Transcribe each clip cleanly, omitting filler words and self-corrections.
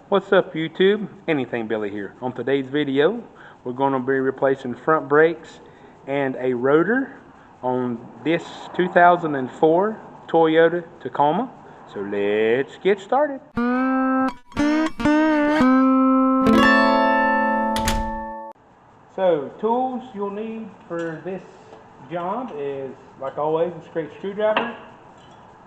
What's up YouTube? Anything Billy here. On today's video, we're going to be replacing front brakes and a rotor on this 2004 Toyota Tacoma. So let's get started. So tools you'll need for this job is, like always, a straight screwdriver,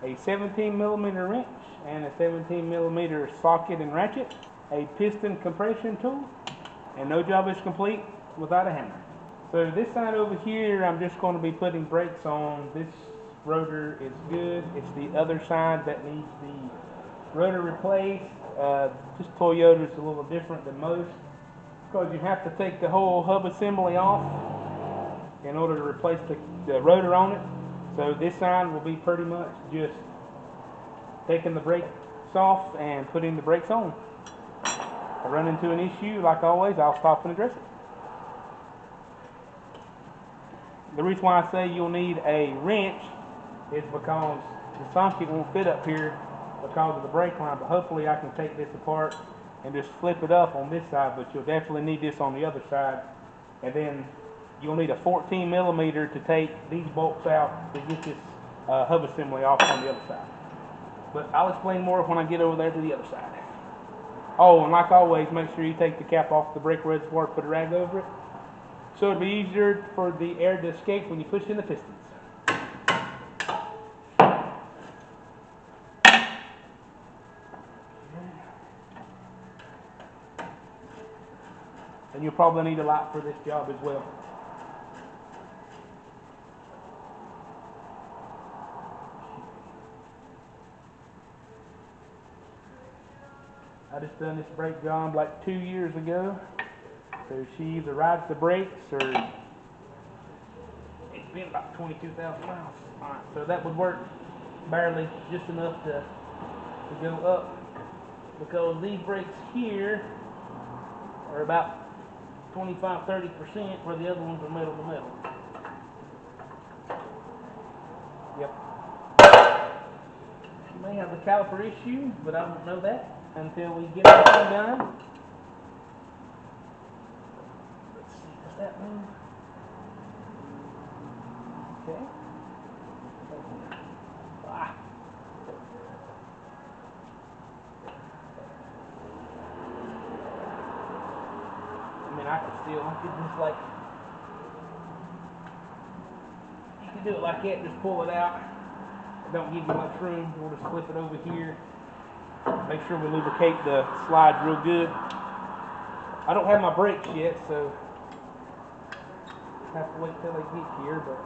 a 17mm wrench and a 17mm socket and ratchet, a piston compression tool, and no job is complete without a hammer. So this side over here, I'm just going to be putting brakes on. This rotor is good. It's the other side that needs the rotor replaced. This Toyota is a little different than most because you have to take the whole hub assembly off in order to replace the rotor on it. So this side will be pretty much just taking the brakes off and putting the brakes on. If I run into an issue, like always, I'll stop and address it. The reason why I say you'll need a wrench is because the socket won't fit up here because of the brake line, but hopefully I can take this apart and just flip it up on this side, but you'll definitely need this on the other side. And then you'll need a 14mm to take these bolts out to get this hub assembly off on the other side. But I'll explain more when I get over there to the other side. Oh, and like always, make sure you take the cap off the brake reservoir, put a rag over it, so it'll be easier for the air to escape when you push in the pistons. And you'll probably need a light for this job as well. I just done this brake job like 2 years ago. So she either rides the brakes or it's been about 22,000 miles. Alright, so that would work barely, just enough to go up, because these brakes here are about 25-30%, where the other ones are metal to metal. Yep. You may have a caliper issue, but I won't know that until we get everything done. Let's see, does that move? Okay. Ah. I mean, I could just like, you can do it like that, just pull it out. It don't give you much room. We'll just flip it over here. Make sure we lubricate the slides real good. I don't have my brakes yet, so I have to wait till they get here, but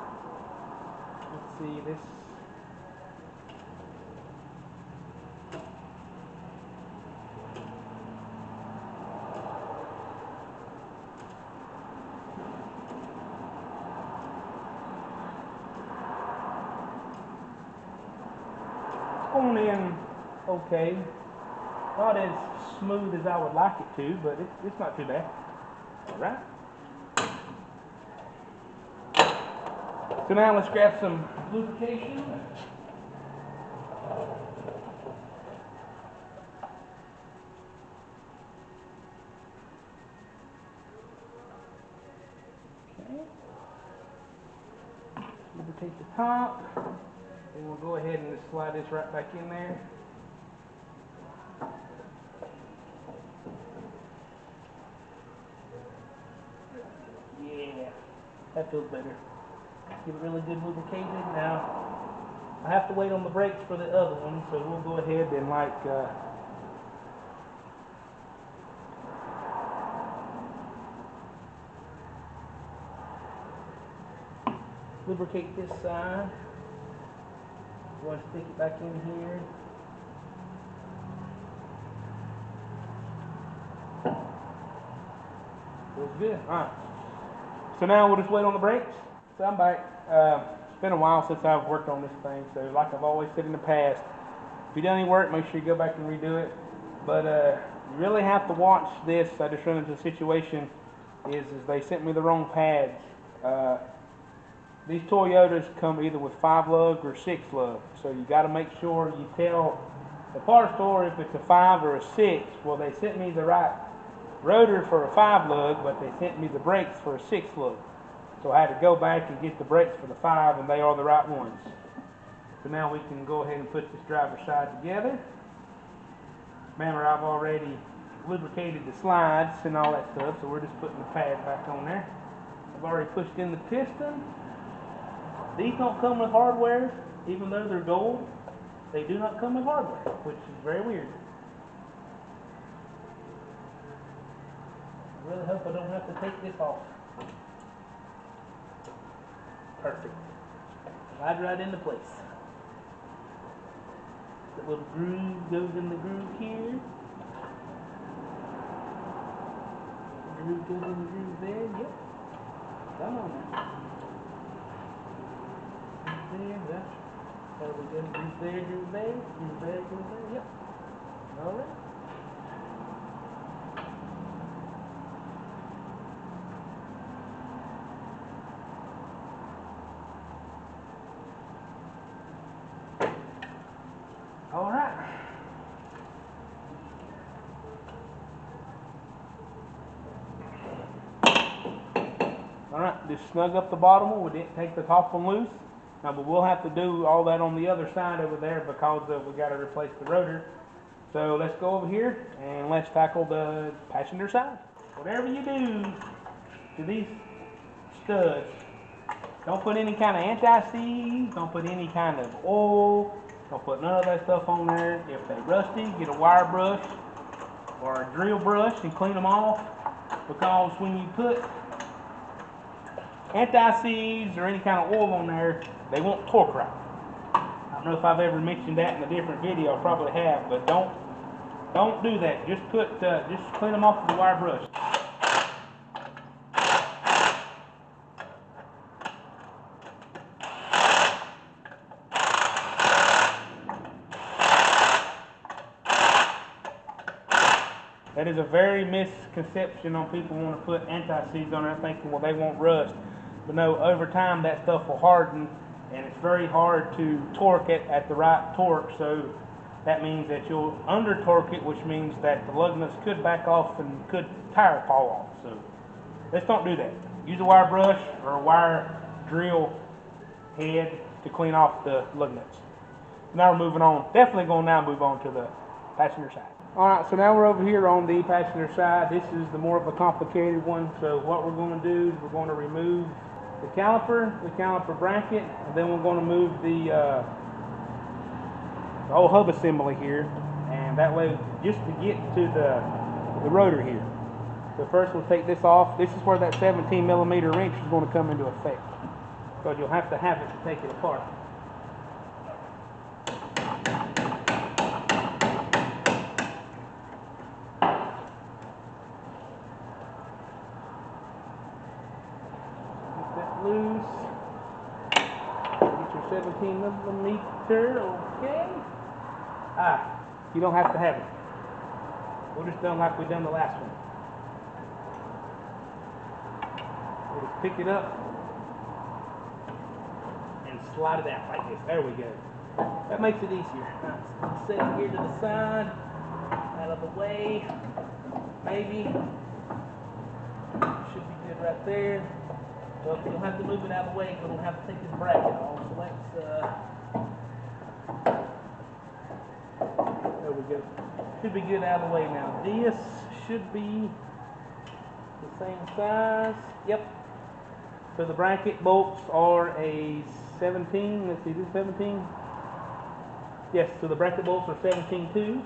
let's see this. It's going in okay. Not as smooth as I would like it to, but it's not too bad. Alright. So now let's grab some lubrication. Okay. Lubricate the top. And we'll go ahead and just slide this right back in there. Yeah, that feels better. Give it really good lubricated. Now, I have to wait on the brakes for the other one, so we'll go ahead and lubricate this side. You want to stick it back in here. Feels good. Alright. So now we'll just wait on the brakes. So I'm back. It's been a while since I've worked on this thing, so like I've always said in the past, if you done any work, make sure you go back and redo it. But you really have to watch this. I just run into a situation is they sent me the wrong pads. These Toyotas come either with 5 lug or 6 lug, so you got to make sure you tell the part store, if it's a 5 or a 6, well, they sent me the right rotor for a 5 lug, but they sent me the brakes for a 6 lug. So I had to go back and get the brakes for the 5, and they are the right ones. So now we can go ahead and put this driver's side together. Remember, I've already lubricated the slides and all that stuff, so we're just putting the pad back on there. I've already pushed in the piston. These don't come with hardware, even though they're gold. They do not come with hardware, which is very weird. I really hope I don't have to take this off. Perfect. Slide right into place. The little groove goes in the groove here. The groove goes in the groove there. Yep. Come on now. There, that's. There we go. Groove there, groove there, groove there, groove there. Yep. All right. All right. All right, just snug up the bottom one. We didn't take the top one loose. Now, but we'll have to do all that on the other side over there because we got to replace the rotor. So let's go over here and let's tackle the passenger side. Whatever you do to these studs, don't put any kind of anti-seize, don't put any kind of oil, don't put none of that stuff on there. If they're rusty, get a wire brush or a drill brush and clean them off, because when you put anti-seize or any kind of oil on there, they won't torque right. I don't know if I've ever mentioned that in a different video. I probably have, but don't do that. Just clean them off with a wire brush. That is a very misconception on people want to put anti-seize on there thinking, well, they won't rust. But no, over time that stuff will harden, and it's very hard to torque it at the right torque. So that means that you'll under torque it, which means that the lug nuts could back off and could tire fall off. So let's don't do that. Use a wire brush or a wire drill head to clean off the lug nuts. Now we're moving on. Definitely going to now move on to the passenger side. Alright, so now we're over here on the passenger side. This is the more of a complicated one. So what we're going to do is we're going to remove the caliper bracket, and then we're going to move the whole hub assembly here, and that way just to get to the rotor here. So first we'll take this off. This is where that 17 millimeter wrench is going to come into effect, because you'll have to have it to take it apart. Loose. Get your 17 millimeter, okay. You don't have to have it. We'll just done like we done the last one. We'll just pick it up and slide it out like this. There we go. That makes it easier. Now, set it here to the side, out of the way. Maybe. Should be good right there. Well, you'll have to move it out of the way because we'll have to take this bracket off. So let's, there we go. Should be good out of the way now. This should be the same size. Yep. So the bracket bolts are a 17. Let's see, this is 17. Yes, so the bracket bolts are 17.2.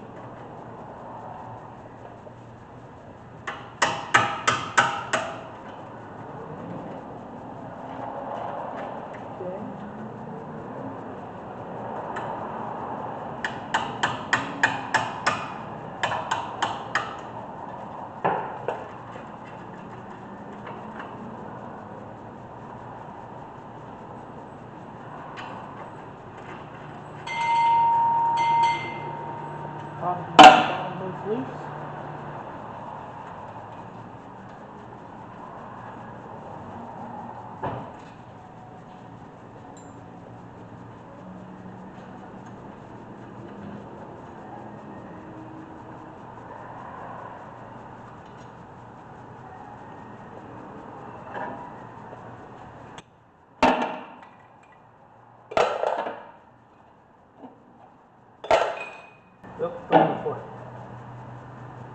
Oops, going for it.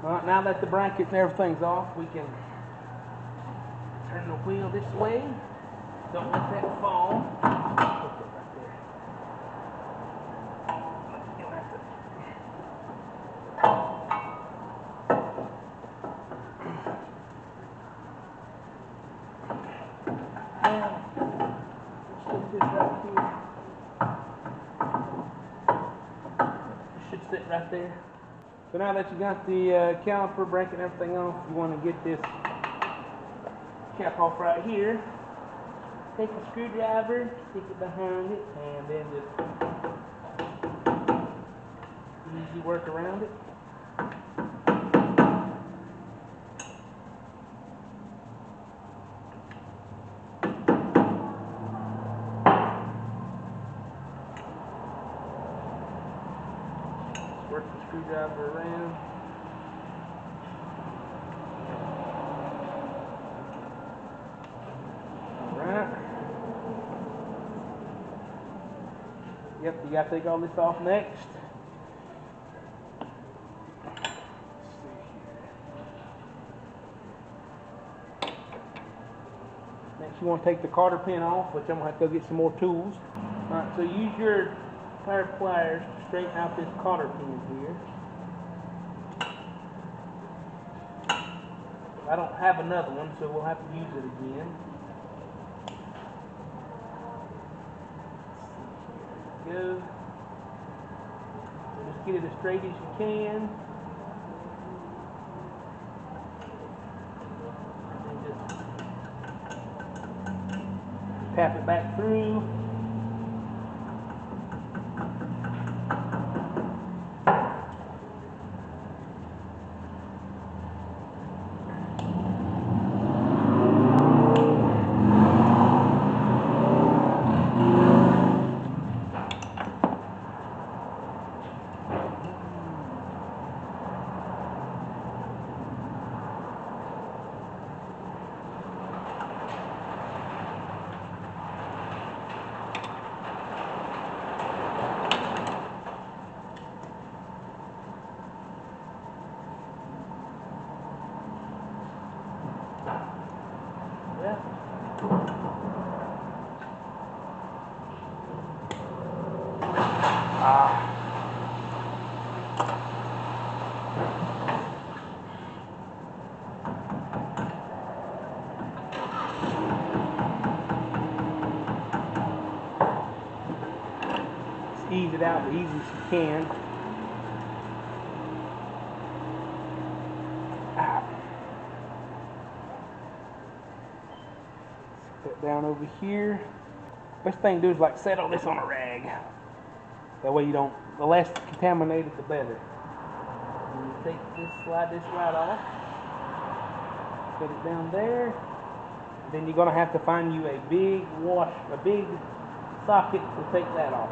Alright, now that the brackets and everything's off, we can turn the wheel this way. Don't let that fall. Put it right there. You'll have to. Stick this right here. Should sit right there. So now that you got the caliper, bracket, and everything off, you want to get this cap off right here. Take a screwdriver, stick it behind it, and then just easy work around it. Just work the screwdriver around. Yep, you got to take all this off next. Next you want to take the cotter pin off, which I'm going to have to go get some more tools. Alright, so use your pair of pliers to straighten out this cotter pin here. I don't have another one, so we'll have to use it again. Go. Just get it as straight as you can. And just tap it back through. Ease it out the easiest you can. Put it down over here. Best thing to do is like settle this on a rag. That way you don't, the less contaminated the better. And you take this, slide this right off. Put it down there. Then you're gonna have to find you a big socket to take that off.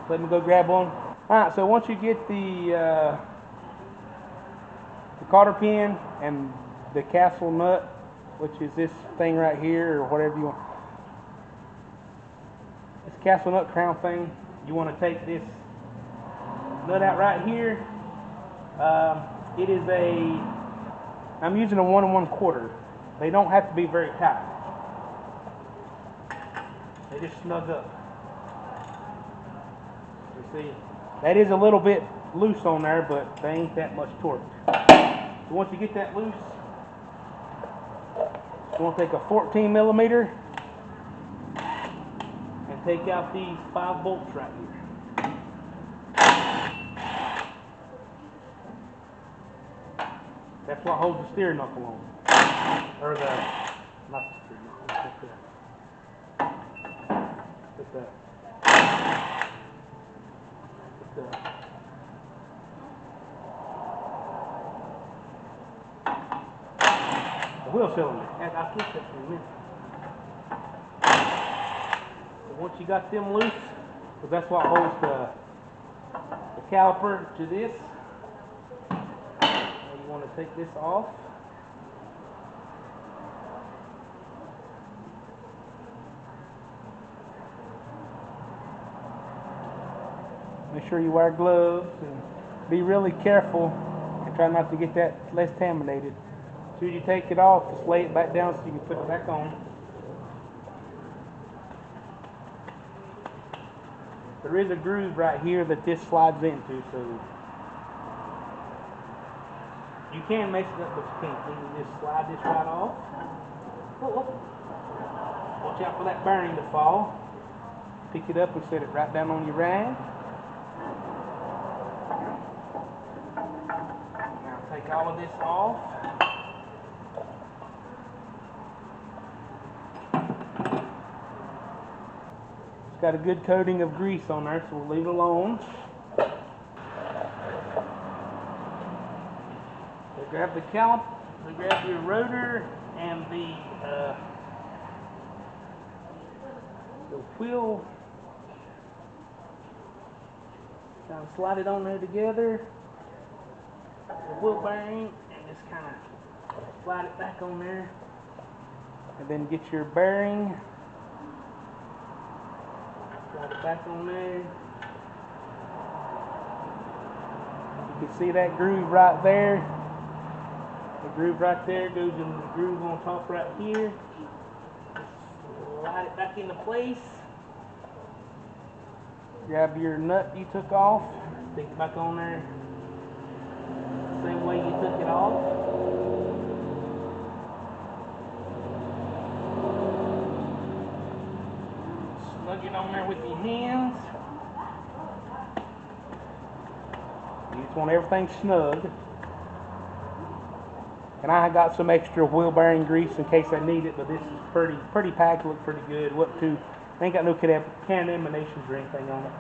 Let me go grab one. Alright, so once you get the cotter pin and the castle nut, which is this thing right here, or whatever you want. This castle nut crown thing, you want to take this nut out right here. It is I'm using a 1 1/4. They don't have to be very tight. They just snug up. You see, that is a little bit loose on there, but they ain't that much torque. So once you get that loose, you want to take a 14 millimeter and take out these 5 bolts right here. That's what holds the steering knuckle on. Or not the steering knuckle, but the wheel cylinder. I'll get that in a minute. So once you got them loose, because that's what holds the caliper to this, you want to take this off. Make sure you wear gloves and be really careful and try not to get that less contaminated. As soon as you take it off, just lay it back down so you can put it back on. There is a groove right here that this slides into, so you can mess it up, but you can't. You can just slide this right off. Oh. Watch out for that bearing to fall. Pick it up and set it right down on your rag. Now take all of this off. It's got a good coating of grease on there, so we'll leave it alone. So grab the caliper, grab your rotor and the wheel. Kind of slide it on there together. The wheel bearing, and just kind of slide it back on there. And then get your bearing. Slide it back on there. You can see that groove right there. The groove right there goes in the groove on top right here. Slide it back into place. Grab your nut you took off. Stick it back on there. Same way you took it off. Snug it on there with your hands. You just want everything snug. And I got some extra wheel bearing grease in case I need it, but this is pretty packed, look pretty good. Ain't got no contaminations or anything on it.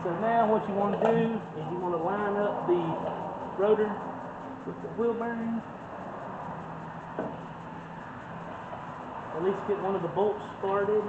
So now what you want to do is you want to line up the rotor with the wheel bearing. At least get one of the bolts started.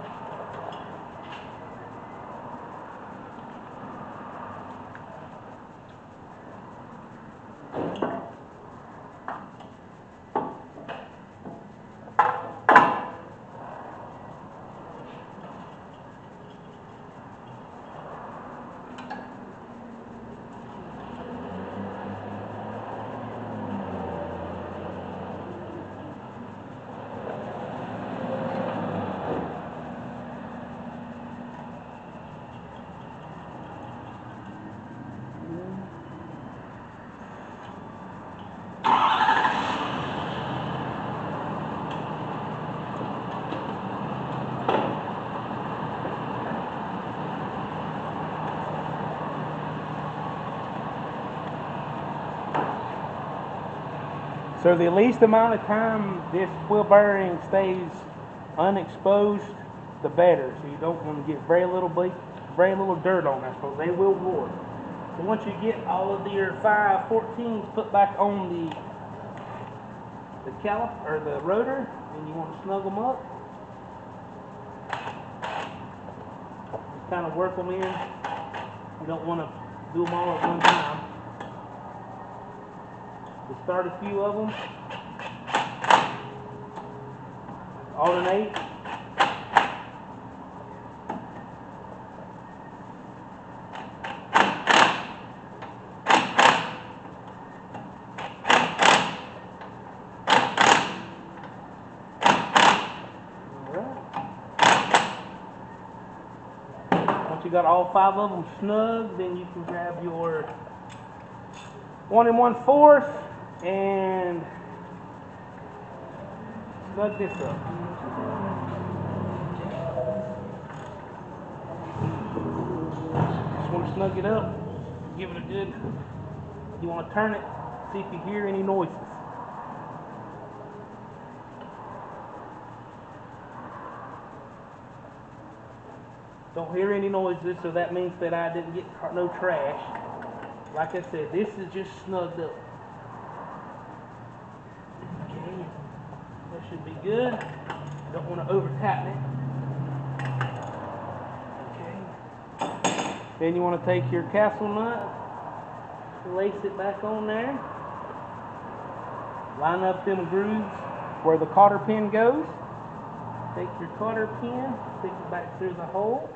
So the least amount of time this wheel bearing stays unexposed, the better. So you don't want to get very little dirt on there, because they will warp. So once you get all of your 5/14s put back on the caliper or the rotor, and you want to snug them up, just kind of work them in. You don't want to do them all at one time. We'll start a few of them. Alternate. Once you got all 5 of them snug, then you can grab your 1 1/4 and snug this up. Just want to snug it up, give it a good, you want to turn it, see if you hear any noises. Don't hear any noises, so that means that I didn't get no trash. Like I said, this is just snugged up. Okay, that should be good. Don't want to over tighten it. Okay. Then you want to take your castle nut, lace it back on there. Line up them grooves where the cotter pin goes. Take your cotter pin, stick it back through the hole.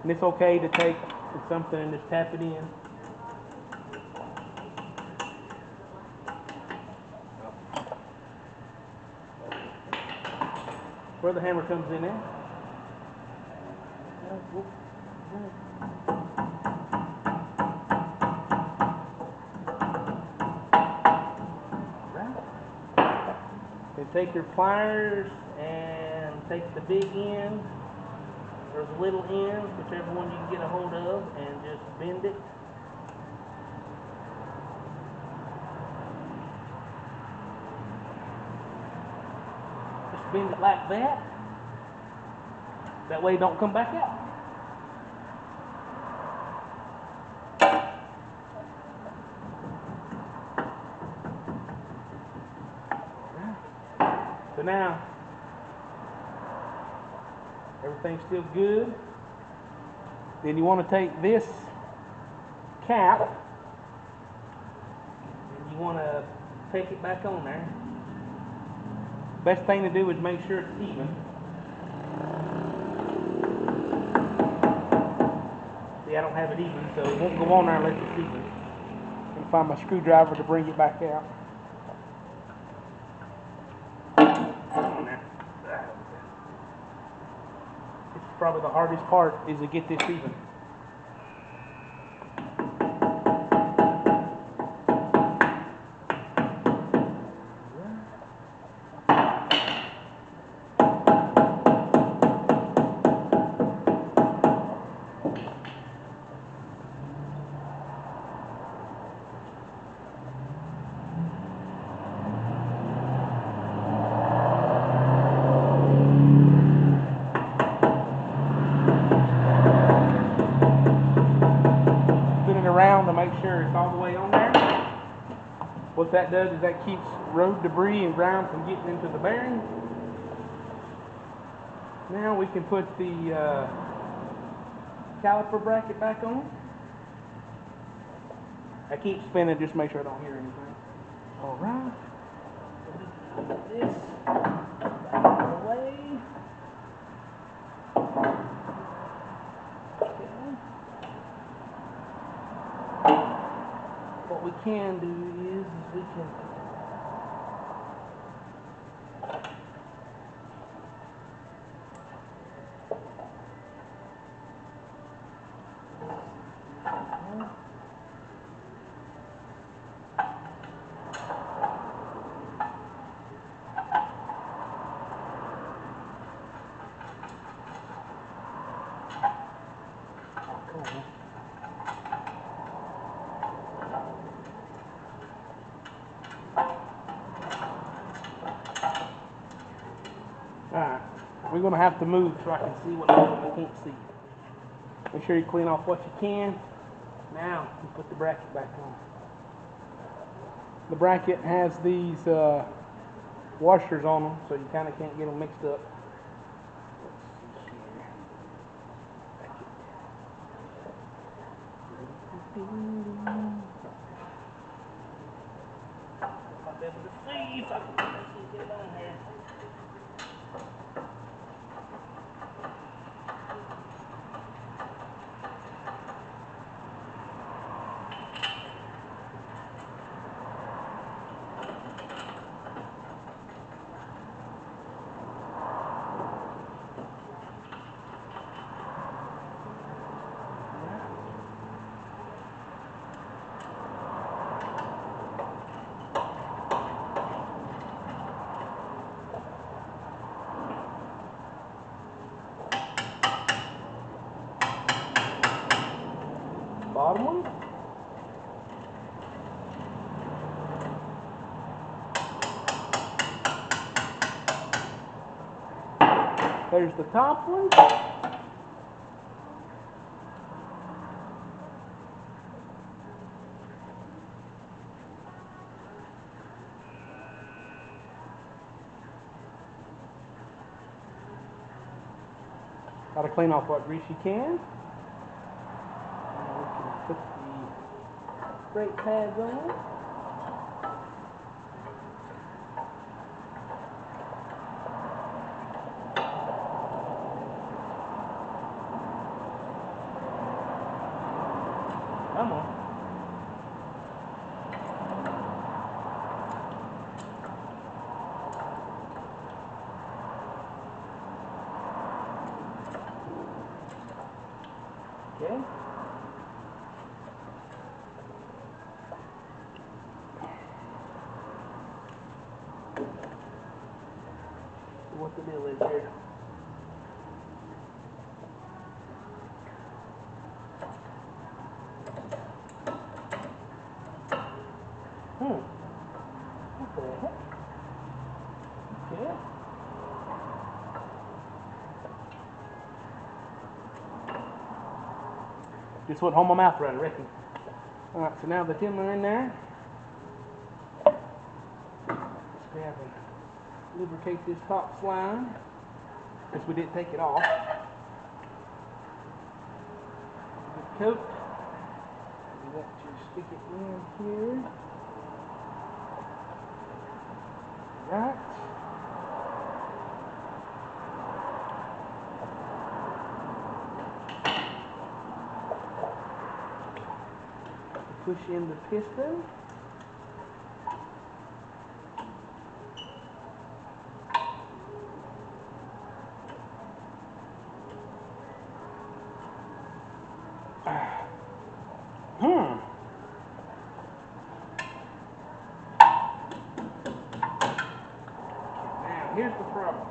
And it's okay to take something and just tap it in. Where the hammer comes in there. Then take your pliers and take the big end or the little end, whichever one you can get a hold of, and just bend it. Just bend it like that. That way it don't come back out. So now, everything's still good. Then you want to take this cap and you want to take it back on there. Best thing to do is make sure it's even. See, I don't have it even, so it won't go on there unless it's even. I'm going to find my screwdriver to bring it back out. Probably the hardest part is to get this even. Around to make sure it's all the way on there. What that does is that keeps road debris and ground from getting into the bearing. Now we can put the caliper bracket back on. I keep spinning just to make sure I don't hear anything. Alright. Put this out of the way. What we can do is we can Alright, we're going to have to move so I can see what I can't see. Make sure you clean off what you can. Now, you put the bracket back on. The bracket has these washers on them, so you kind of can't get them mixed up. Let's see here. I'll be able to see if I can actually get it on here. Bottom one. There's the top one. Got to clean off what grease you can. And we can put the brake pads on. what the deal is here. What the heck? Okay. Just wouldn't hold my mouth right, I reckon. Alright, so now the timber in there. Let's grab and lubricate this top slide, since we didn't take it off. Good coat. We want to stick it in here. Right. Push in the piston. Now, here's the problem.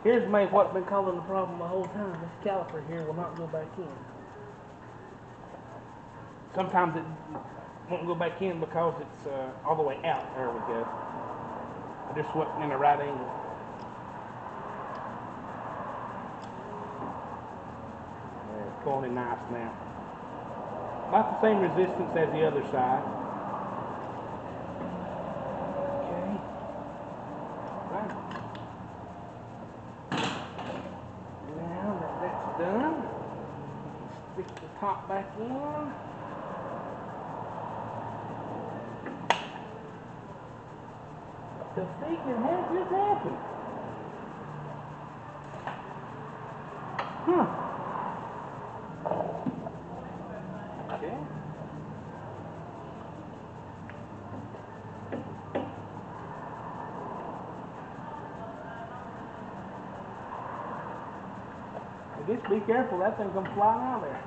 Here's what's been causing the problem the whole time. This caliper here will not go back in. Sometimes it won't go back in because it's all the way out. There we go. I just wasn't in a right angle. Yeah, it's going in nice now. About the same resistance as the other side. Okay. Right. Now that that's done, stick the top back in. The freaking heck just happened? Huh. Okay. Just be careful, that thing comes flying out there.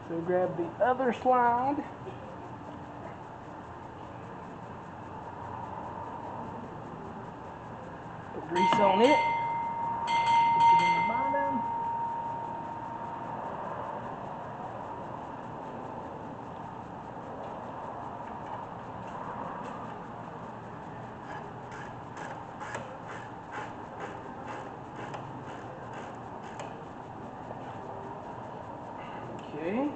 So grab the other slide. Put grease on it. Put it in the bottom. Okay.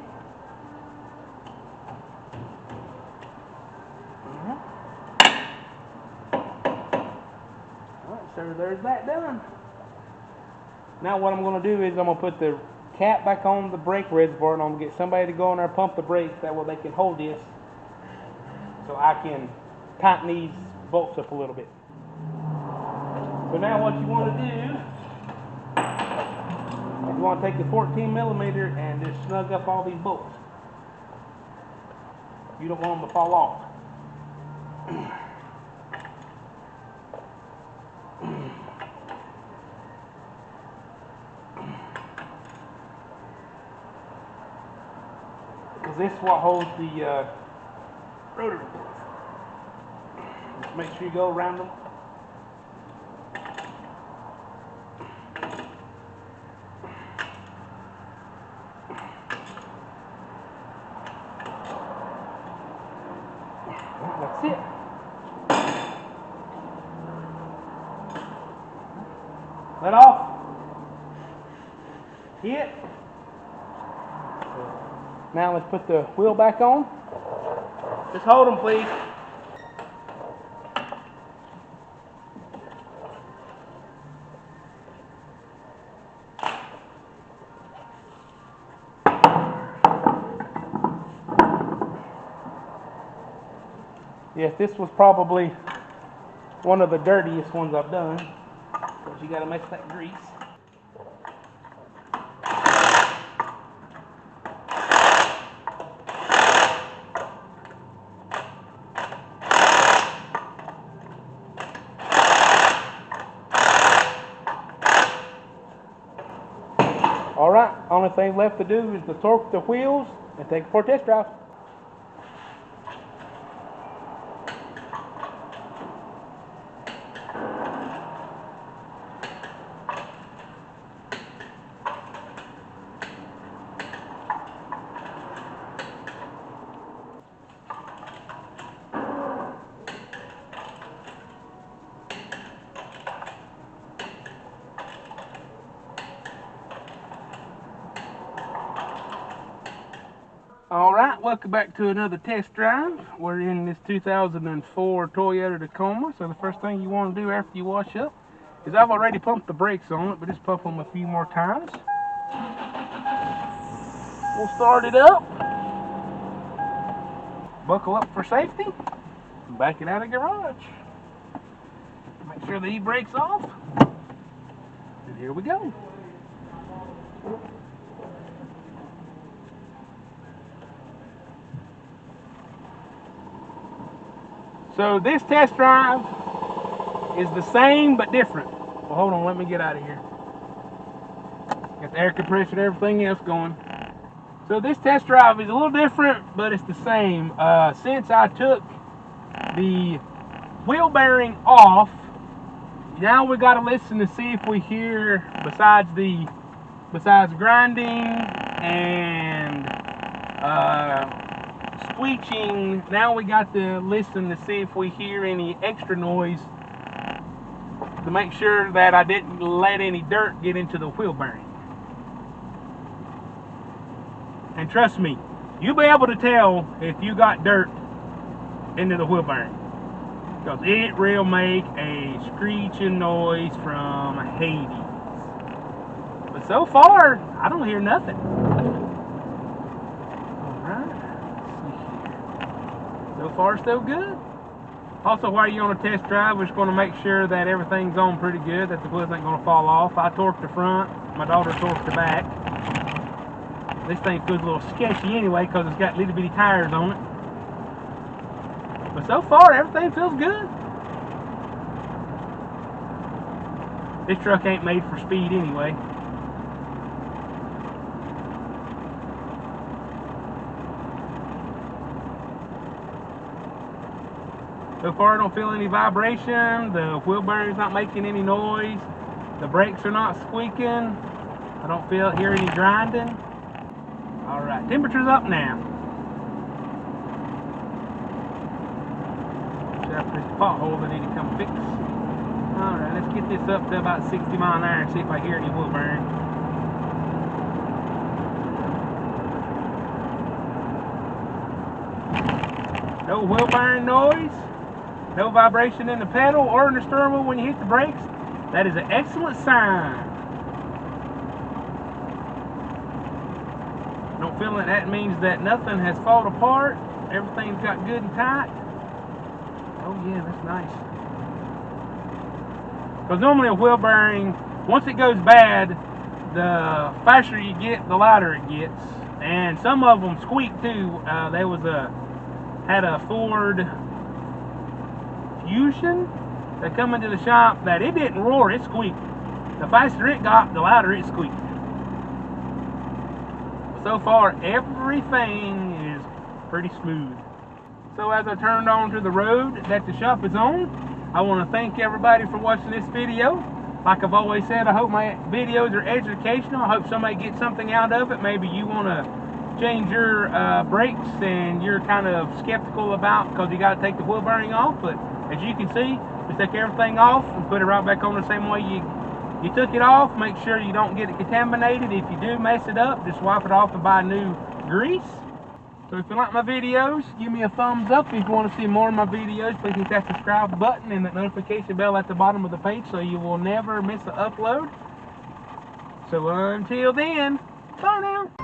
Alright, so there's that done. Now what I'm going to do is I'm going to put the cap back on the brake reservoir, and I'm going to get somebody to go in there and pump the brakes. That way they can hold this so I can tighten these bolts up a little bit. So now what you want to do, you want to take the 14mm and just snug up all these bolts. You don't want them to fall off. Because this is what holds the rotor in place. Just make sure you go around them. That's it. Let off. Hit. Now let's put the wheel back on. Just hold them, please. Yes, this was probably one of the dirtiest ones I've done, because you got to mix that grease. Alright, only thing left to do is to torque the wheels and take it for a test drive. Alright, welcome back to another test drive. We're in this 2004 Toyota Tacoma. So the first thing you want to do after you wash up is, I've already pumped the brakes on it, but just pump them a few more times. We'll start it up. Buckle up for safety. And back it out of the garage. Make sure the e-brake's off. And here we go. So this test drive is the same but different. Well, hold on, let me get out of here. Got the air compressor and everything else going. So this test drive is a little different, but it's the same. Since I took the wheel bearing off, now we got to listen to see if we hear, besides grinding and squeaking, now we got to listen to see if we hear any extra noise to make sure that I didn't let any dirt get into the wheel bearing. And trust me, you'll be able to tell if you got dirt into the wheel bearing, because it will make a screeching noise from Hades. But so far, I don't hear nothing. So far, so good. Also, while you're on a test drive, we're just going to make sure that everything's on pretty good, that the wheels ain't going to fall off. I torqued the front, my daughter torqued the back. This thing feels a little sketchy anyway, because it's got little bitty tires on it. But so far, everything feels good. This truck ain't made for speed anyway. So far I don't feel any vibration, the wheel bearing's not making any noise, the brakes are not squeaking, I don't hear any grinding. Alright, temperature's up now. Watch out for this pothole that I need to come fix. Alright, let's get this up to about 60 miles an hour and see if I hear any wheel bearing. No wheel bearing noise. No vibration in the pedal or in the steering wheel when you hit the brakes. That is an excellent sign. Don't feel like that means that nothing has fallen apart. Everything's got good and tight. Oh yeah, that's nice. Because normally a wheel bearing, once it goes bad, the faster you get, the louder it gets. And some of them squeak too. Had a Ford Fusion that come into the shop that it didn't roar, it squeaked. The faster it got, the louder it squeaked. So far, everything is pretty smooth. So as I turned onto the road that the shop is on, I want to thank everybody for watching this video. Like I've always said, I hope my videos are educational. I hope somebody gets something out of it. Maybe you want to change your brakes and you're kind of skeptical about, because you got to take the wheel bearing off. But as you can see, just take everything off and put it right back on the same way you took it off. Make sure you don't get it contaminated. If you do mess it up, just wipe it off and buy new grease. So if you like my videos, give me a thumbs up. If you want to see more of my videos, please hit that subscribe button and that notification bell at the bottom of the page so you will never miss an upload. So until then, bye now.